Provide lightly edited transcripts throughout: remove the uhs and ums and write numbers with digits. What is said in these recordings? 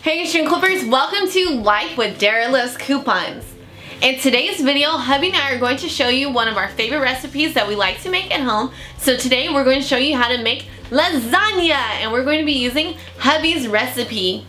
Hey Stream Clippers, welcome to Life with Dara Loves Coupons. In today's video, hubby and I are going to show you one of our favorite recipes that we like to make at home. So today we're going to show you how to make lasagna, and we're going to be using hubby's recipe.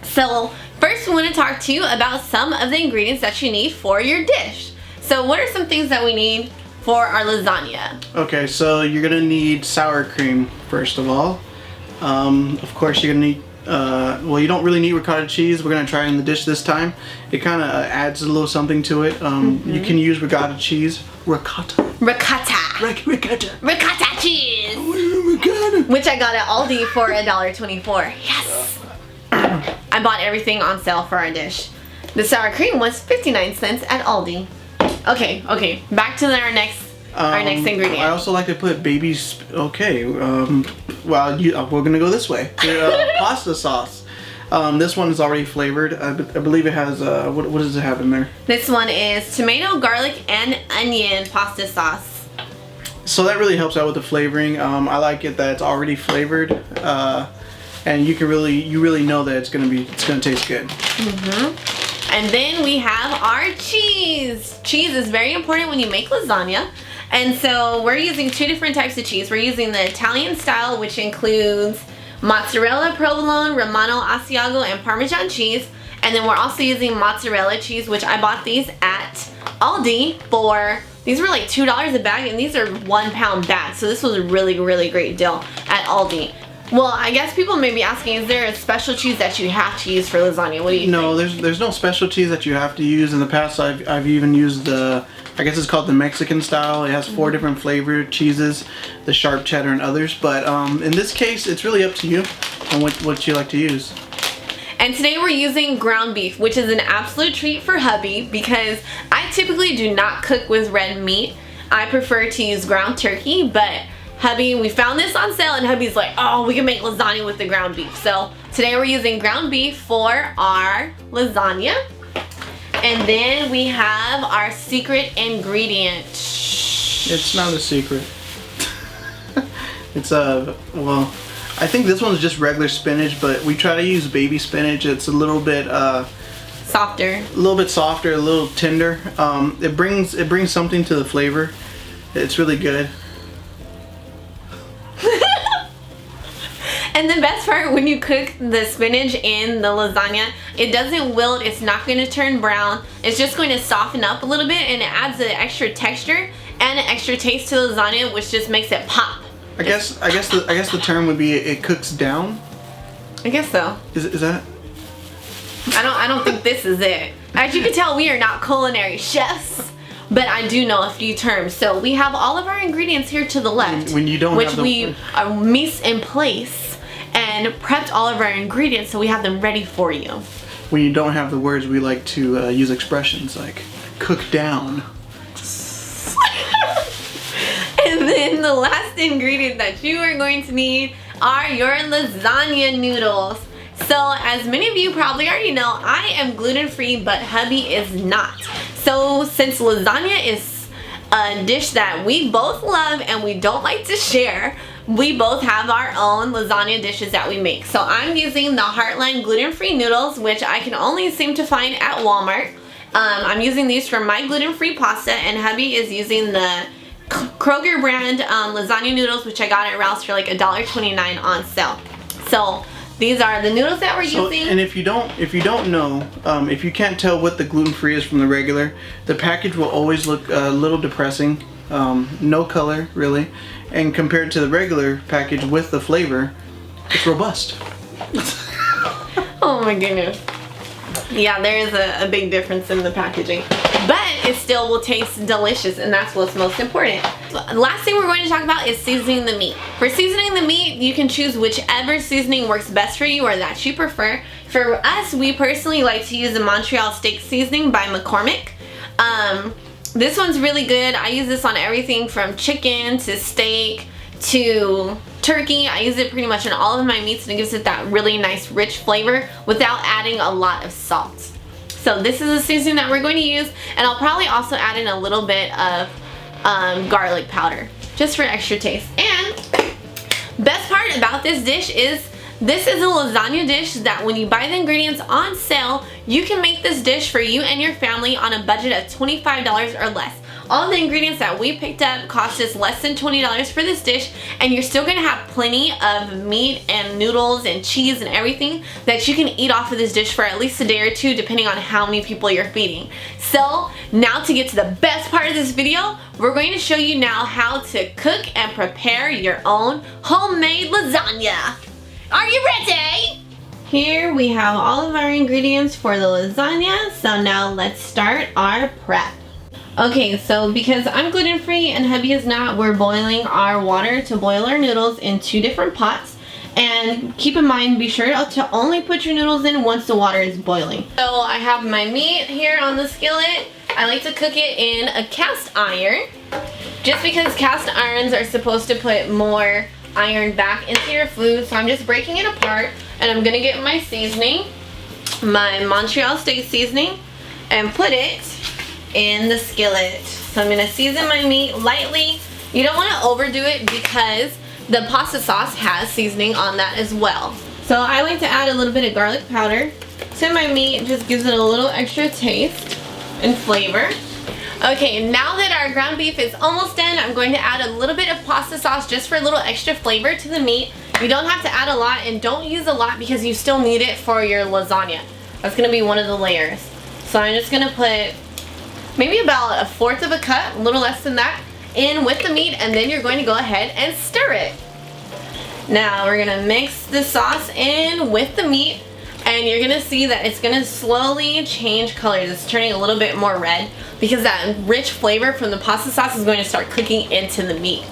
So first we want to talk to you about some of the ingredients that you need for your dish. So what are some things that we need for our lasagna? Okay, so you're gonna need sour cream first of all. Of course you're gonna need well, you don't really need ricotta cheese. We're gonna try it in the dish this time. It kind of adds a little something to it. You can use ricotta cheese. Ricotta Cheese! Which I got at Aldi for $1.24. Yes! I bought everything on sale for our dish. The sour cream was 59 cents at Aldi. Okay, back to our next ingredient. I also like to put we're gonna go this way. Pasta sauce. This one is already flavored. I believe it has what does it have in there? This one is tomato, garlic, and onion pasta sauce. So that really helps out with the flavoring. I like it that it's already flavored, and you really know that it's gonna taste good. And then we have our cheese. Cheese is very important when you make lasagna. And so we're using two different types of cheese. We're using the Italian style, which includes mozzarella, provolone, romano, asiago, and parmesan cheese. And then we're also using mozzarella cheese, which I bought these at Aldi these were like $2 a bag, and these are 1 pound bags. So this was a really, really great deal at Aldi. Well, I guess people may be asking, is there a special cheese that you have to use for lasagna? What do you think? No, there's no special cheese that you have to use. In the past, I've even used I guess it's called the Mexican style. It has 4 different flavored cheeses, the sharp cheddar and others. But in this case, it's really up to you on what you like to use. And today we're using ground beef, which is an absolute treat for hubby because I typically do not cook with red meat. I prefer to use ground turkey, but hubby, we found this on sale and hubby's like, oh, we can make lasagna with the ground beef. So today we're using ground beef for our lasagna. And then we have our secret ingredient. It's not a secret. It's well, I think this one's just regular spinach, but we try to use baby spinach. It's a little bit softer. A little bit softer, a little tender. It brings something to the flavor. It's really good. And the best part, when you cook the spinach in the lasagna, it doesn't wilt, it's not going to turn brown. It's just going to soften up a little bit, and it adds an extra texture and an extra taste to the lasagna, which just makes it pop. I guess the term would be it cooks down. I guess so. Is that? I don't think this is it. As you can tell, we are not culinary chefs, but I do know a few terms. So we have all of our ingredients here to the left, when you don't which have the, we are mise in place and prepped all of our ingredients so we have them ready for you. When you don't have the words, we like to use expressions like cook down. And then the last ingredient that you are going to need are your lasagna noodles. So as many of you probably already know, I am gluten-free, but hubby is not. So since lasagna is a dish that we both love and we don't like to share, we both have our own lasagna dishes that we make. So I'm using the Heartland gluten-free noodles, which I can only seem to find at Walmart. I'm using these for my gluten-free pasta, and hubby is using the Kroger brand lasagna noodles, which I got at Ralph's for like $1.29 on sale. So these are the noodles that we're using. And if you don't know, if you can't tell what the gluten-free is from the regular, the package will always look a little depressing. No color really, and compared to the regular package with the flavor, it's robust. Oh my goodness. Yeah, there is a big difference in the packaging, but it still will taste delicious, and that's what's most important. Last thing we're going to talk about is seasoning the meat. For seasoning the meat, you can choose whichever seasoning works best for you or that you prefer. For us, we personally like to use the Montreal steak seasoning by McCormick. This one's really good. I use this on everything from chicken to steak to turkey. I use it pretty much in all of my meats, and it gives it that really nice rich flavor without adding a lot of salt. So this is a seasoning that we're going to use, and I'll probably also add in a little bit of garlic powder just for extra taste. And best part about this dish is This is a lasagna dish that when you buy the ingredients on sale, you can make this dish for you and your family on a budget of $25 or less. All the ingredients that we picked up cost us less than $20 for this dish, and you're still gonna have plenty of meat and noodles and cheese and everything that you can eat off of this dish for at least a day or two, depending on how many people you're feeding. So now to get to the best part of this video, we're going to show you now how to cook and prepare your own homemade lasagna. Are you ready? Here we have all of our ingredients for the lasagna, so now let's start our prep. Okay, so because I'm gluten-free and hubby is not, we're boiling our water to boil our noodles in 2 different pots. And keep in mind, be sure to only put your noodles in once the water is boiling. So I have my meat here on the skillet. I like to cook it in a cast iron, just because cast irons are supposed to put more iron back into your food. So I'm just breaking it apart, and I'm gonna get my seasoning, my Montreal steak seasoning, and put it in the skillet. So I'm gonna season my meat lightly. You don't wanna overdo it because the pasta sauce has seasoning on that as well. So I like to add a little bit of garlic powder to my meat. It just gives it a little extra taste and flavor. Okay, now that our ground beef is almost done, I'm going to add a little bit of pasta sauce just for a little extra flavor to the meat. You don't have to add a lot, and don't use a lot because you still need it for your lasagna. That's gonna be one of the layers. So I'm just gonna put maybe about 1/4 of a cup, a little less than that, in with the meat, and then you're going to go ahead and stir it. Now we're gonna mix the sauce in with the meat, and you're gonna see that it's gonna slowly change colors. It's turning a little bit more red because that rich flavor from the pasta sauce is going to start cooking into the meat.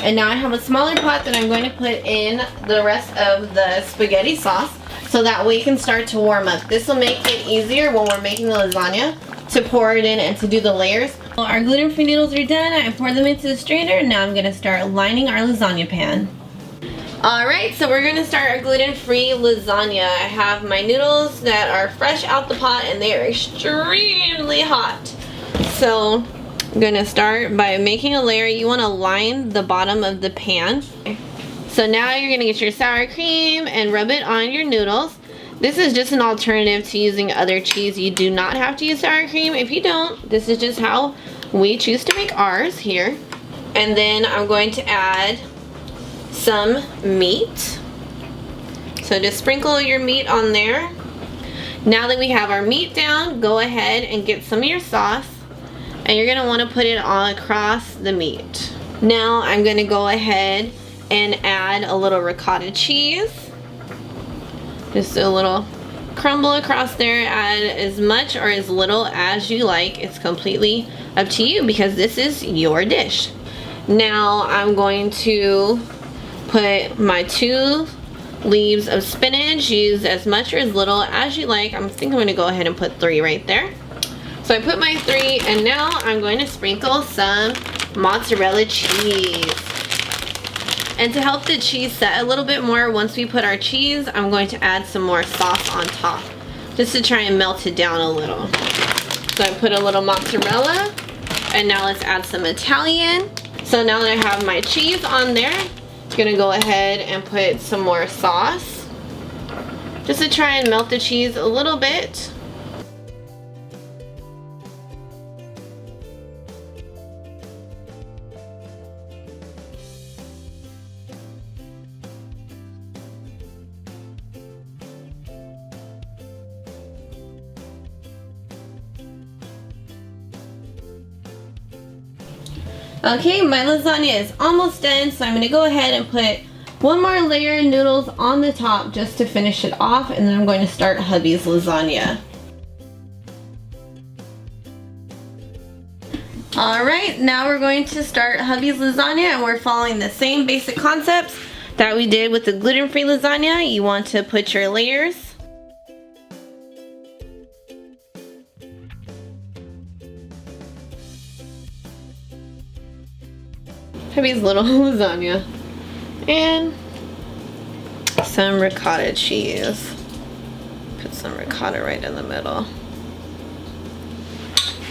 And now I have a smaller pot that I'm going to put in the rest of the spaghetti sauce, so that way it can start to warm up. This will make it easier when we're making the lasagna to pour it in and to do the layers. Well, our gluten-free noodles are done. I poured them into the strainer. Now I'm gonna start lining our lasagna pan. Alright, so we're gonna start our gluten-free lasagna. I have my noodles that are fresh out the pot, and they are extremely hot. So I'm gonna start by making a layer. You wanna line the bottom of the pan. So now you're gonna get your sour cream and rub it on your noodles. This is just an alternative to using other cheese. You do not have to use sour cream. If you don't, this is just how we choose to make ours here. And then I'm going to add some meat. So just sprinkle your meat on there. Now that we have our meat down, go ahead and get some of your sauce, and you're gonna wanna put it all across the meat. Now I'm gonna go ahead and add a little ricotta cheese. Just a little crumble across there. Add as much or as little as you like. It's completely up to you because this is your dish. Now I'm going to put my 2 leaves of spinach. Use as much or as little as you like. I think I'm gonna go ahead and put 3 right there. So I put my 3, and now I'm going to sprinkle some mozzarella cheese. And to help the cheese set a little bit more, once we put our cheese, I'm going to add some more sauce on top, just to try and melt it down a little. So I put a little mozzarella, and now let's add some Italian. So now that I have my cheese on there, I'm gonna go ahead and put some more sauce, just to try and melt the cheese a little bit. Okay, my lasagna is almost done, so I'm going to go ahead and put one more layer of noodles on the top just to finish it off, and then I'm going to start hubby's lasagna. Alright, now we're going to start hubby's lasagna, and we're following the same basic concepts that we did with the gluten-free lasagna. You want to put your layers. Hubby's little lasagna. And some ricotta cheese. Put some ricotta right in the middle.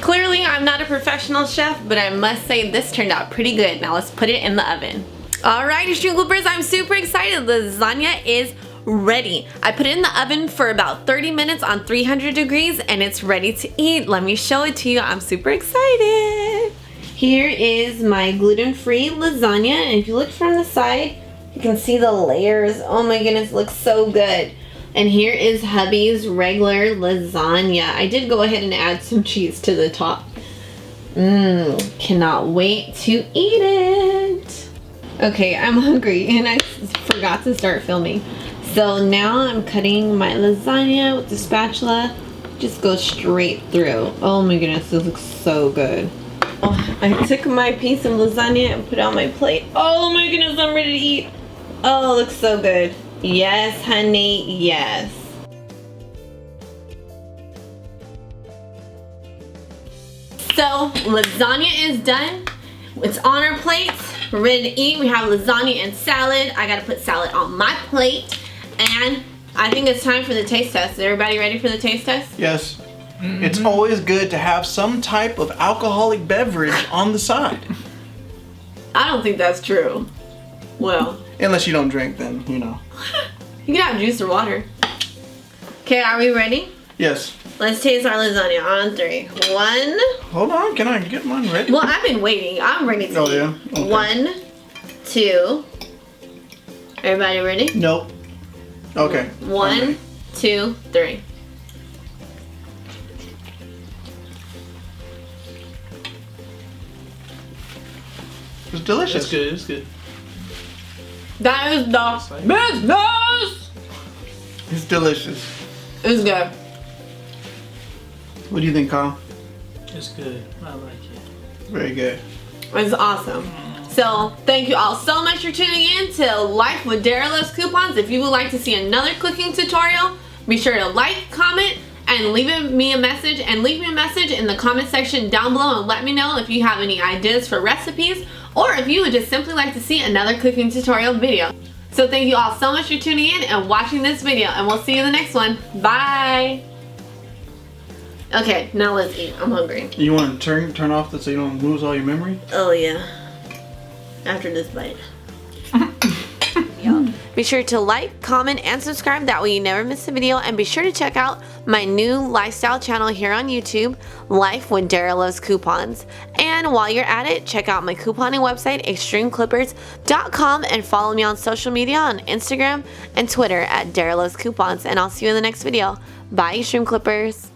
Clearly, I'm not a professional chef, but I must say this turned out pretty good. Now let's put it in the oven. Alright, Extreme Clippers, I'm super excited. Lasagna is ready. I put it in the oven for about 30 minutes on 300 degrees and it's ready to eat. Let me show it to you. I'm super excited. Here is my gluten-free lasagna, and if you look from the side, you can see the layers. Oh my goodness, it looks so good. And here is hubby's regular lasagna. I did go ahead and add some cheese to the top. Cannot wait to eat it. Okay, I'm hungry and I forgot to start filming. So now I'm cutting my lasagna with the spatula. Just go straight through. Oh my goodness, this looks so good. Oh, I took my piece of lasagna and put it on my plate. Oh my goodness, I'm ready to eat. Oh, it looks so good. Yes, honey, yes. So, lasagna is done. It's on our plates. We're ready to eat. We have lasagna and salad. I gotta put salad on my plate. And I think it's time for the taste test. Is everybody ready for the taste test? Yes. It's always good to have some type of alcoholic beverage on the side. I don't think that's true. Well. Unless you don't drink, then, you know. You can have juice or water. Okay, are we ready? Yes. Let's taste our lasagna on 3. 1. Hold on, can I get mine ready? Well, I've been waiting. I'm ready to eat. Oh, yeah? Okay. 1, 2. Everybody ready? Nope. Okay. 1, 2, 3. It's delicious. It's good, it's good. That is the business! It's delicious. It's good. What do you think, Kyle? It's good. I like it. Very good. It's awesome. So, thank you all so much for tuning in to Life with Dara Loves Coupons. If you would like to see another cooking tutorial, be sure to like, comment, and leave me a message. And leave me a message in the comment section down below and let me know if you have any ideas for recipes or if you would just simply like to see another cooking tutorial video. So thank you all so much for tuning in and watching this video, and we'll see you in the next one. Bye! Okay, now let's eat. I'm hungry. You want to turn off so you don't lose all your memory? Oh yeah. After this bite. Yum. Be sure to like, comment, and subscribe. That way you never miss a video. And be sure to check out my new lifestyle channel here on YouTube, Life with Dara Loves Coupons. And while you're at it, check out my couponing website, extremeclippers.com, and follow me on social media on Instagram and Twitter at Dara Loves Coupons. And I'll see you in the next video. Bye, Extreme Clippers.